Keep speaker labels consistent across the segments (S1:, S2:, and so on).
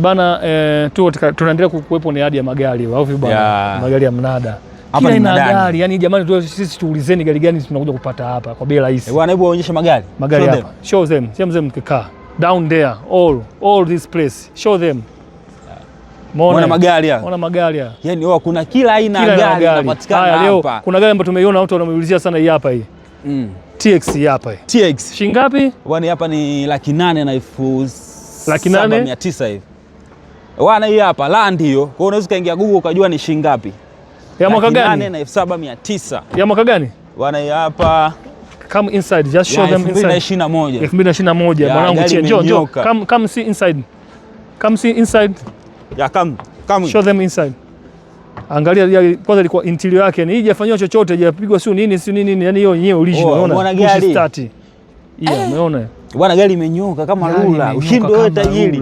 S1: Bana tunaendelea kuwepo ni hadi ya magari au vipi bwana? Magari ya mnada. Kila ina gari, yani jamani sisi tuulizeni gari gani tunakuja kupata hapa kwa bei rahisi.
S2: Bwana hebu waonyeshe magari.
S1: Magari hapa. Show them. Them mkikaa. Down there all this place. Show them.
S2: Muona magari hapa.
S1: Muona magari hapa.
S2: Yaani kuna kila aina ya gari inapatikana hapa. Leo kuna
S1: gari ambayo tumeiona watu wanamuulizia sana hii hapa hii. TX hapa hii.
S2: TX.
S1: Shilingi ngapi?
S2: Bwana hapa ni 800,000 na
S1: 7,900
S2: hivi. Bwana hii hapa land hiyo. Kwa hiyo unaweza kaingia Google ukajua ni shilingi ngapi.
S1: Ya mwaka gani?
S2: 800,000 na 7,900.
S1: Ya mwaka gani?
S2: Bwana hii hapa
S1: come inside, just show them inside. 2021 mwanangu njoo come see inside. Come see inside.
S2: Yeah, come.
S1: Show them inside. Angalia kwanza ilikuwa interior yake ni hii hajafanywa chochote, hajapigwa si nini, yani hiyo yenyewe original unaona.
S2: Gari
S1: start. Umeona?
S2: Bwana gari imenyoka kama rula. Ushindi wewe tajiri.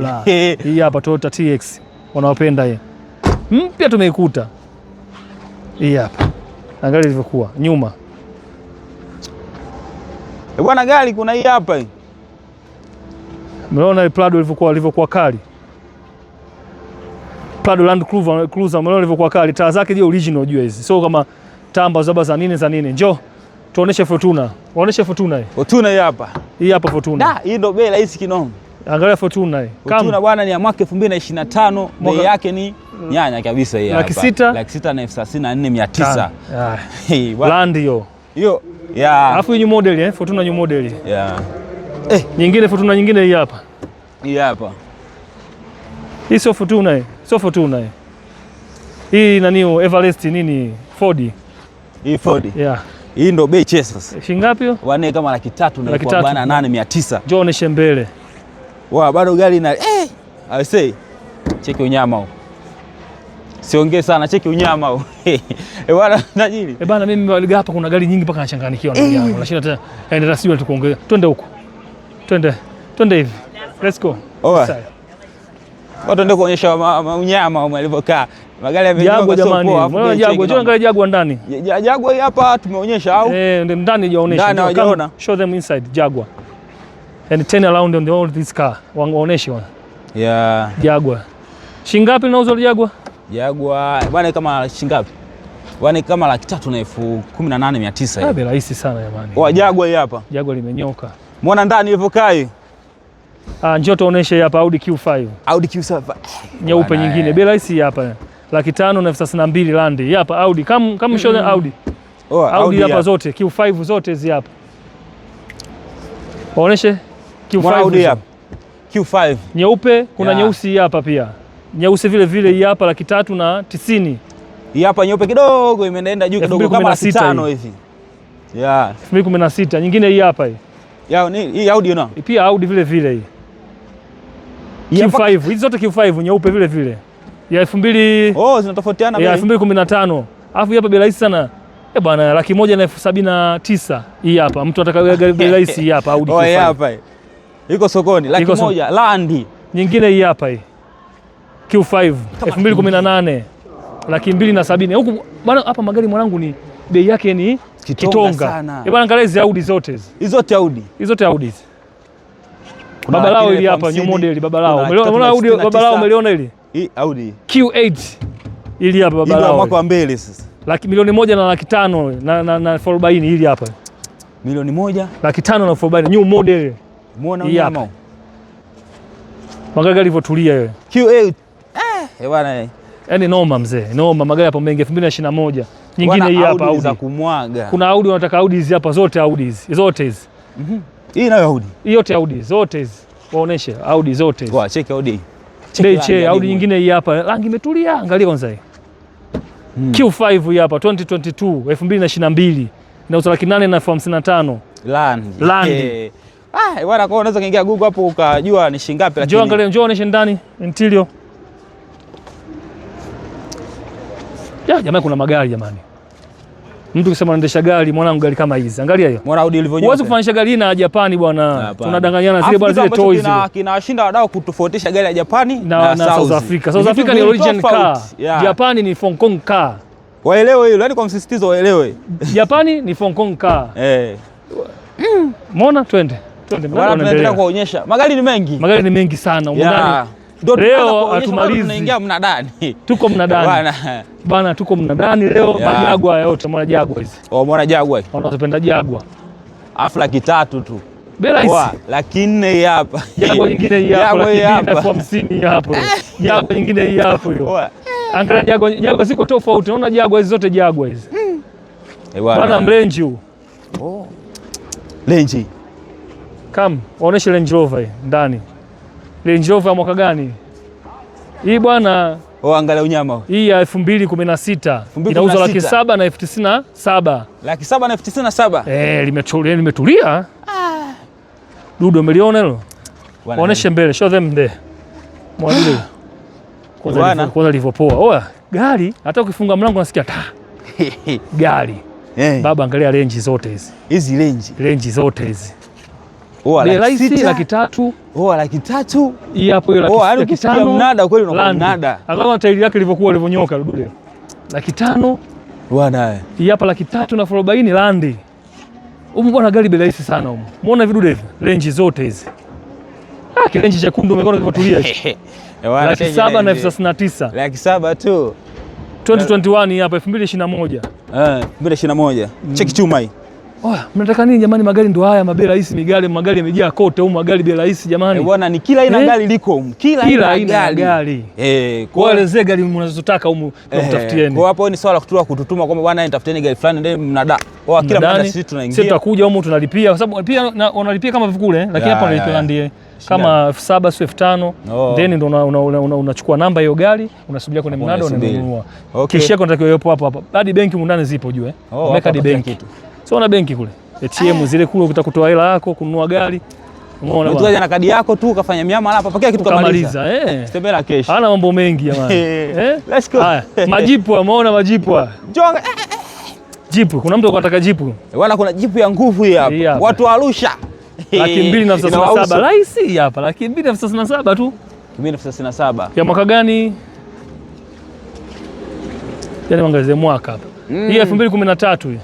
S1: Hii hapa Toyota TX. Wanaopenda hii. Mpya tumeikuta. Hii hapa. Angalia ilivyokuwa nyuma.
S2: Bwana gari kuna hii hapa hii.
S1: Umeona Prado ilivyokuwa kali. Prado Land Cruiser umeona ilivyokuwa kali. Taa zake ndio original unajua hizi. So kama tamba za nini. Njoo tuoneshe Fortuna. Waoneshe Fortuna hii.
S2: Fortuna hii hapa.
S1: Hii hapa Fortuna.
S2: Hii ndio bei rahisi kinoma.
S1: Angalia Fortuna hii.
S2: Fortuna bwana ni ya mwaka 2025, bei yake ni nyanya kabisa hii hapa.
S1: 6,00,000
S2: na 34,900.
S1: Land hiyo.
S2: Hiyo.
S1: Alafu new model Fortuna new model. Nyingine Fortuna nyingine hii hapa.
S2: Hii hapa.
S1: Hii sio Fortuna hii. Sio Fortuna hii. Hii nani Everest nini Ford.
S2: Hii Ford. Hii ndo bei chesa sasa.
S1: Shilingi ngapi hiyo?
S2: Bwana kama 300,000 na kwa bwana 8,900.
S1: Njoo oneshe mbele.
S2: Bado gari na I say cheki unyama huo. Siongee sana, cheki unyama huo. Bwana tajiri.
S1: Bwana mimi hapa kuna gari nyingi mpaka nachanganyikiwa ndugu yangu. Nashinda tena. Endelea sio tukuongea. Twende huko. Twende hivi. Let's go.
S2: Watu ndio kuonyesha unyama alivyokaa. Magari yamenyoka
S1: jamani. Unaona Jaguar, njoo angalia Jaguar ndani.
S2: Jaguar hapa tumeonyesha au?
S1: Ndio ndani jaonesha.
S2: Ndani wajaona.
S1: Show them inside Jaguar. And turn around on all this car. Waoneshe wana. Jaguar. Shilingi ngapi inauzwa Jaguar?
S2: Jaguar bwana kama shilingi ngapi? Bwana kama 300,000 na 18,900.
S1: Bei rahisi sana jamani.
S2: Jaguar hii hapa.
S1: Jaguar limenyoka.
S2: Muona ndani ilivyokaa hii.
S1: Njoo tuoneshe hapa Audi Q5.
S2: Audi Q5.
S1: Nyeupe nyingine. Bei rahisi hapa. 5,00,000 na 32,000 Land. Hii hapa Audi. Kama show them Audi. Audi hapa zote Q5 zote hizi hapa. Waoneshe Q5
S2: Audi hapa. Q5.
S1: Nyeupe, kuna nyeusi hapa pia. Nyeusi vile hii hapa 390,000.
S2: Hii hapa nyeupe kidogo imeenda juu kidogo kama 5,000 hivi.
S1: 2016. Nyingine hii hapa hii.
S2: Hii Audi una?
S1: Pia Audi vile hii. Q5, hizi zote Q5 nyeupe vile. Ya 2000
S2: zinatofautiana
S1: bei. Ya 2015. Alafu hapa bei rahisi sana. Bwana 1,79,000 hii hapa. Mtu ataka gari bei rahisi hii hapa Audi Q5.
S2: Hapa hii. Iko sokoni 100,000 Land.
S1: Nyingine hii hapa hii. Q5 2018 270,000. Huku bwana hapa magari mwanangu ni bei yake ni kitonga. Bwana angalia hizi Audi zote hizi.
S2: Hizo zote Audi.
S1: Hizo zote Audi. Baba lao hili hapa new model baba lao. Umeona Audi baba lao umeliona hili?
S2: Hii Audi
S1: Q8 hili hapa baba lao.
S2: Hii mwaka wa mbele sasa.
S1: 1,100,000 na 500,000 na 40 hili hapa.
S2: 1,100,000
S1: 500,000 na 40 new model.
S2: Muona unyama.
S1: Magari yalivyotulia wewe.
S2: Q8. Bwana
S1: yaani noma mzee. Noma magari hapo mengi 2021. Nyingine hii hapa Audi
S2: za kumwaga.
S1: Kuna Audi wanataka Audi hizi hapa zote Audi hizi. Zote hizi.
S2: Hii nayo Audi.
S1: Hii yote Audi zote hizi. Waoneshe Audi zote hizi.
S2: Check Audi.
S1: Audi nyingine hii hapa. Rangi imetulia. Angalia kwanza hii. Q5 hii hapa 2022 2022. Inauza 8,00,000 na 55,000.
S2: Land.
S1: Bwana
S2: kwa unaweza kaingia Google hapo ukajua ni shilingi ngapi lakini.
S1: Njoo angalia, njoo oneshe ndani interior. Jamani kuna magari jamani. Mtu ukisema anaendesha gari mwanangu gari kama hizi. Angalia hiyo.
S2: Mwana Audi ilivyonyoka.
S1: Huwezi kufanisha gari na Japani bwana. Tunadanganyana zile bwana zile toys zile.
S2: Kinawashinda wadau kutofautisha gari ya Japani
S1: na South Africa. South Africa ni origin car. Japani ni Hong Kong car.
S2: Waelewe hilo, yani kwa msisitizo waelewe.
S1: Japani ni Hong Kong car. Mbona twende.
S2: Tunaendelea kuonyesha. Magari ni mengi.
S1: Magari ni mengi sana. Ndani leo hatumalizi.
S2: Tunaingia mnadani.
S1: Tuko mnadani. Bana tuko mnadani leo Jaguar yote mwana Jaguar hizi.
S2: Mwana Jaguar.
S1: Wanapenda Jaguar.
S2: Afu 300,000 tu.
S1: Bila hizi.
S2: 400,000 hapa.
S1: Jaguar nyingine hii hapa. 50,000 hapo. Jaguar nyingine hii hapo hiyo. Angalia Jaguar ziko tofauti. Unaona Jaguar hizi zote Jaguar hizi. Bana mrenji huu.
S2: Range.
S1: Kam, waoneshe Range Rover ndani. Range Rover ya mwaka gani? Hii bwana.
S2: Angalia unyama.
S1: Hii ya 2016. Inauzwa 700,000 na 97,000.
S2: 700,000 na 97,000.
S1: Limetulia. Dudu umeliona hilo? Waoneshe mbele, show them there. Mwanzo. Kwanza lilivyopoa. Oya, gari hata ukifunga mlango unasikia ta. Gari. Baba angalia range zote hizi.
S2: Hizi
S1: range zote hizi.
S2: Bei rahisi
S1: 300,000.
S2: 300,000.
S1: Hii hapo hiyo 500,000.
S2: Mnada kweli unakuwa mnada.
S1: Akawa tairi yake ilivyokuwa ilivyonyoka Dudu. 500,000.
S2: Bwana.
S1: Hii hapa 300,000 na 40 landi. Huko bwana gari bei rahisi sana huko. Umeona vidude hivi? Range zote hizi. Kilenji chekundu umeona kipotulia hicho. 700,000 na 39,000.
S2: 700,000 tu.
S1: 2021 hapa 2021.
S2: 2021. Cheki chuma hii.
S1: Mnataka nini jamani? Magari ndo haya, mabei rahisi, magari yamejaa kote huko, magari bei rahisi jamani.
S2: Bwana ni kila aina gari liko huko. Kila aina ya gari.
S1: Kwa elezea gari mnazotaka huko tukutafutieni.
S2: Kwa hapo ni swala kututuma kwamba bwana nitafutieni gari fulani ndio mnada. Kila mmoja sisi tunaingia.
S1: Sisi tutakuja huko tunalipia kwa sababu pia unalipia kama vikule, lakini hapa unalipia ndiye kama 7,000 au 5,000 then ndo unachukua namba hiyo gari unasubiria kwenye mnada unanunua. Kisha unatakiwa hapo hapo. Hadi benki mundani zipo juu Umeka hadi benki. Sio na benki kule. ATM zile kule utakutoa hela yako kununua gari.
S2: Umeona bwana. Mtu na kadi yako tu ukafanya miamala hapa pokea kitu
S1: kamaliza.
S2: Stembela cash.
S1: Hana mambo mengi jamani.
S2: Let's go.
S1: Haya, majipu umeona majipu.
S2: Jonga.
S1: Jipu, kuna mtu anataka jipu.
S2: Bwana kuna jipu ya nguvu hii hapa. Watu wa Arusha.
S1: 237,000 rahisi hapa, 237,000 tu.
S2: 237,000.
S1: Ya mwaka gani? Yaani mwangalie mwaka hapa. Hii 2013 hii.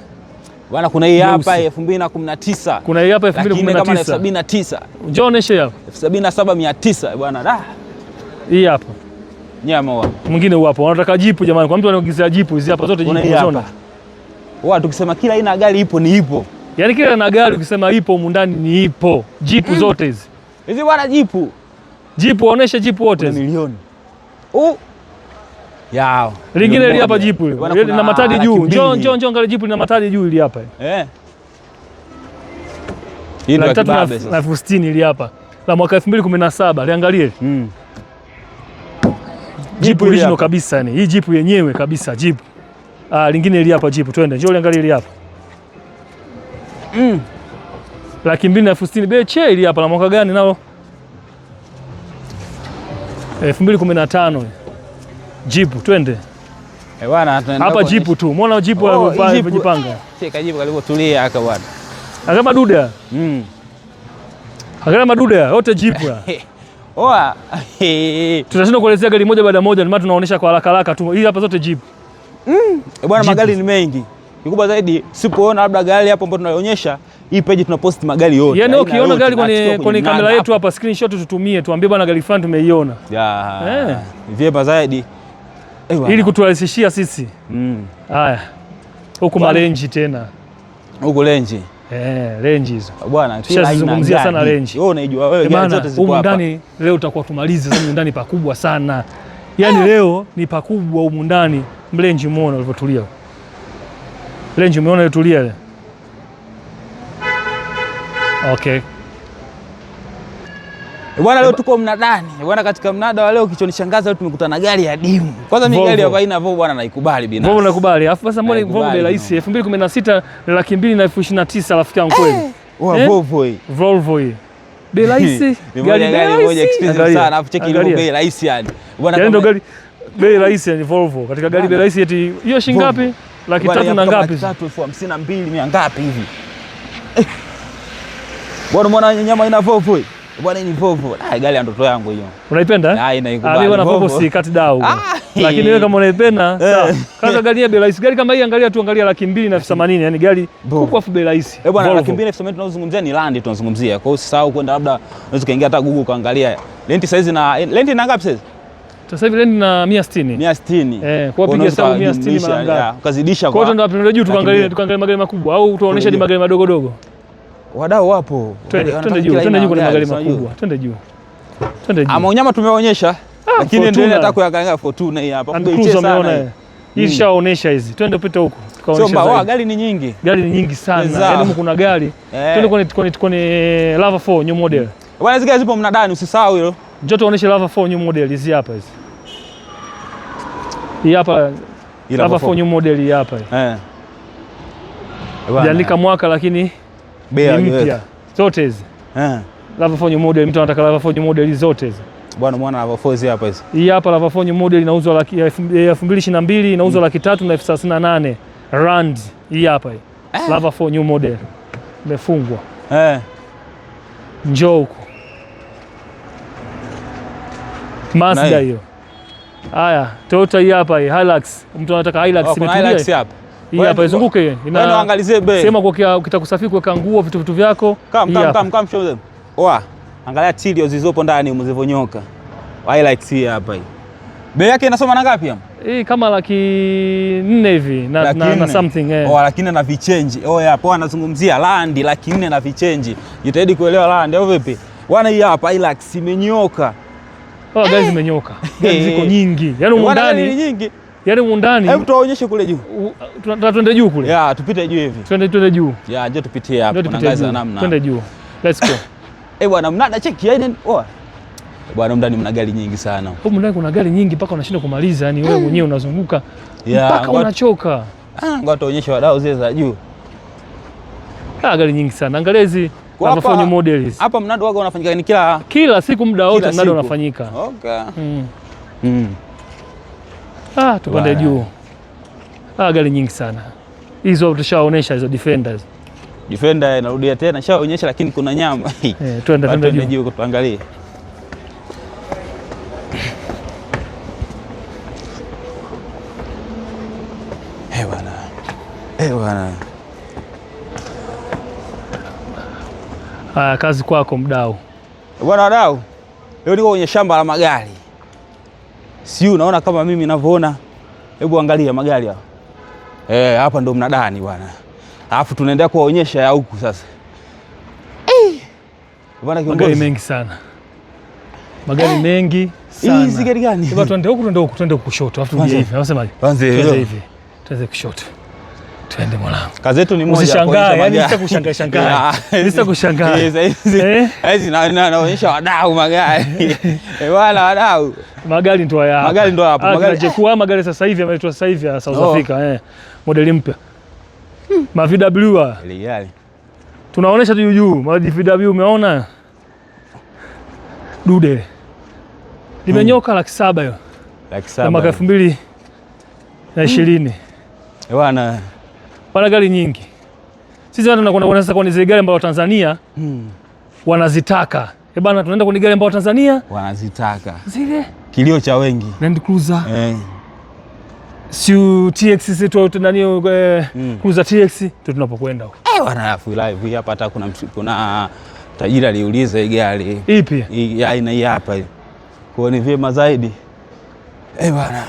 S2: Bwana kuna hii hapa 2019.
S1: Kuna hii hapa 2019.
S2: 79.
S1: Njoo oneshe hapa.
S2: 77,900 bwana da.
S1: Hii hapa.
S2: Nyama wa.
S1: Mwingine huo hapa. Wanataka jipu jamani. Kwa mtu anaongezea jipu hizi hapa zote jipu unaona.
S2: Tukisema kila aina gari ipo ni ipo.
S1: Yaani kila na gari ukisema ipo humu ndani ni ipo. Jipu zote hizi.
S2: Hizi bwana jipu.
S1: Jipu onesha jipu wote hizi.
S2: Milioni. Yao.
S1: Lingine ili hapa jipu ile. Na matadi juu. Njoo angalia jipu lina matadi juu ili hapa. Hii ndio 360 ili hapa. La mwaka 2017 liangalie. Jipu original kabisa yani. Hii jipu yenyewe kabisa jipu. Lingine ili hapa jipu twende. Njoo liangalie ili hapa. 260,000 bei che ili hapa la mwaka gani nalo? 2015. Jipu twende.
S2: Bwana
S1: hapa jipu tu. Umeona jipu alivyojipanga.
S2: Cheka jipu kalivyotulia haka bwana.
S1: Akama duda. Akama duda yote jipu. Tutashinda kuelezea gari moja baada moja, ndio tunaonesha kwa haraka tu. Hii hapa zote jipu.
S2: Bwana magari ni mengi. Kikubwa zaidi sipoona labda gari hapo ambapo tunaionyesha hii page tunapost magari yote.
S1: Yaani ukiona gari kwenye kamera yetu hapa screenshot tutumie tuambie bwana gari fulani tumeiona.
S2: Vyema zaidi.
S1: Ili kuturahisishia sisi. Haya. Huko marenji tena.
S2: Huko renji.
S1: Renji hizo.
S2: Bwana
S1: tushazungumzia sana renji.
S2: Wewe unajua wewe gari zote ziko hapa.
S1: Huko ndani leo tutakuwa tumalize huko ndani pakubwa sana. Yaani leo ni pakubwa huko ndani. Mrenji umeona ulivyotulia. Renji umeona ilitulia ile. Okay.
S2: Bwana leo tuko mnadani. Bwana katika mnada wa leo kichonishangaza leo tumekutana na gari ya dimu. Kwanza mimi gari ya aina Volvo bwana naikubali binafsi.
S1: Volvo nakubali. Alafu sasa mbona Volvo bei rahisi 2016 229,000 rafiki yangu kweli.
S2: Volvo hii.
S1: Volvo hii. Bei rahisi.
S2: Gari moja expensive sana. Alafu cheki ile bei rahisi yani.
S1: Bwana ndio gari bei rahisi ni Volvo. Katika gari bei rahisi eti hiyo shilingi ngapi? 300,000 na ngapi?
S2: 352,000 ngapi hivi? Bwana mwana nyama ina Volvo hii. Bwana ni Volvo. Gari ya ndoto yangu hiyo.
S1: Unaipenda?
S2: Naikubali.
S1: Bwana Volvo si cut down. Lakini wewe kama unaipenda sawa. Kwanza gari bei rahisi. Gari kama hii angalia tu, angalia 280,080, yani gari kubwa afu bei rahisi.
S2: Bwana 280,080 tunazungumzia ni Land tunazungumzia. Kwa hiyo usisahau kwenda labda unaweza kaingia hata Google kaangalia. Lenti size na Lenti na ngapi size?
S1: Sasa hivi Lenti na 160.
S2: 160.
S1: Kwa piga hesabu 160 mara ngapi?
S2: Ukazidisha
S1: kwa. Kwa hiyo tunapenda juu tukaangalia magari makubwa au tuoneshe ni magari madogo dogo.
S2: Wadau wapo.
S1: Twende juu kwenye magari makubwa. Twende juu.
S2: Ama unyama tumeonyesha. Lakini ndio nataka kuangalia Fortuna hii hapa.
S1: Kumbe sana. Hii shaonesha hizi. Twende upite huko.
S2: Sio gari ni nyingi.
S1: Gari ni nyingi sana. Yaani kuna gari. Twende kwenye Lava 4 new model.
S2: Bwana hizo gari zipo mnadani, usisahau hilo.
S1: Njoo tuoneshe Lava 4 new model hizi hapa hizi. Hii hapa Lava 4 new model hii hapa hii. Jaandika mwaka lakini bei mpya. Zote hizi. Lava 4 new model, mtu anataka Lava 4 new model zote hizi. Bwana
S2: muone Lava 4 hizi hapa hizi.
S1: Hii hapa Lava 4 new model inauzwa 2022 inauzwa 338 rand. Hii hapa hii. Lava 4 new model. Imefungwa. Njoo huko. Mazda hiyo. Haya, Toyota hii hapa hii, Hilux. Mtu anataka Hilux
S2: imetulia. Hilux hapa.
S1: Hii hapa izunguke.
S2: Ina angalizie bei.
S1: Sema kwa ukitakusafiri kuweka nguo vitu vyako.
S2: Come show them. Oa, angalia tilio zilizopo ndani mzivonyoka. Hilux hii hapa hii. Bei yake inasoma na ngapi hapo?
S1: Hii kama 400,000 hivi na something
S2: lakini na vichange. Hapo anazungumzia Land 400,000 na vichange. Jitahidi kuelewa Land au vipi? Bwana hii hapa Hilux imenyoka.
S1: Gari zimenyoka. Gari ziko nyingi. Yaani mundani nyingi. Yaani mundani.
S2: Hebu tuwaonyeshe kule juu.
S1: Twende juu kule.
S2: Tupite juu hivi.
S1: Twende juu.
S2: Njoo tupitie hapo. Tunaangaza namna.
S1: Twende juu. Let's go.
S2: Bwana mnada cheki yaani. Bwana mndani mna gari nyingi sana.
S1: Huko mndani kuna gari nyingi mpaka unashindwa kumaliza, yani wewe mwenyewe unazunguka mpaka unachoka.
S2: Ngoja tuonyeshe wadau zile za juu.
S1: Gari nyingi sana. Angalia hizi Lava 4 new models.
S2: Hapa mnada wako unafanyika ni
S1: kila siku muda wote mnada unafanyika. Tupande juu. Gari nyingi sana. Hizo tushaonesha hizo Defenders.
S2: Defender narudia tena shaonyesha lakini kuna nyama.
S1: Twende
S2: juu tuangalie. Bwana.
S1: Kazi kwako mdau.
S2: Bwana wadau. Leo niko kwenye shamba la magari. Si unaona kama mimi ninavyoona. Hebu angalia magari hapa. Hapa ndo mnadani bwana. Alafu tunaendelea kuwaonyesha ya huku sasa.
S1: Bwana kiongozi. Magari mengi sana. Magari mengi sana.
S2: Hizi gari gani?
S1: Hebu twende huku, twende kushoto. Alafu tuje hivi. Unasemaje?
S2: Twende
S1: hivi. Twende kushoto. Twende mwanangu.
S2: Kazi yetu ni moja.
S1: Usishangae, yani sitakushangaa. Sitakushangaa.
S2: Hizi naonyesha wadau magari. Bwana wadau.
S1: Magari ndo haya.
S2: Magari ndo hapo.
S1: Magari sasa hivi yameletwa sasa hivi ya South Africa modeli mpya. Ma VW. Tunaonesha tu juu. Ma VW umeona? Dude. Limenyoka 700,000 hiyo. 700,000. Mwaka 2020. Bwana gari nyingi. Sisi watu tunakwenda sasa kwenye zile gari ambazo Tanzania wanazitaka. Bwana tunaenda kwenye gari ambazo Tanzania
S2: wanazitaka.
S1: Zile
S2: kilio cha wengi.
S1: Land Cruiser. Siu TX zetu nani Cruiser TX tu tunapokwenda huko.
S2: Bwana live hapa hata kuna tajiri aliuliza hii gari.
S1: Ipi?
S2: Hii aina hii hapa hii. Kwa ni vyema zaidi. Bwana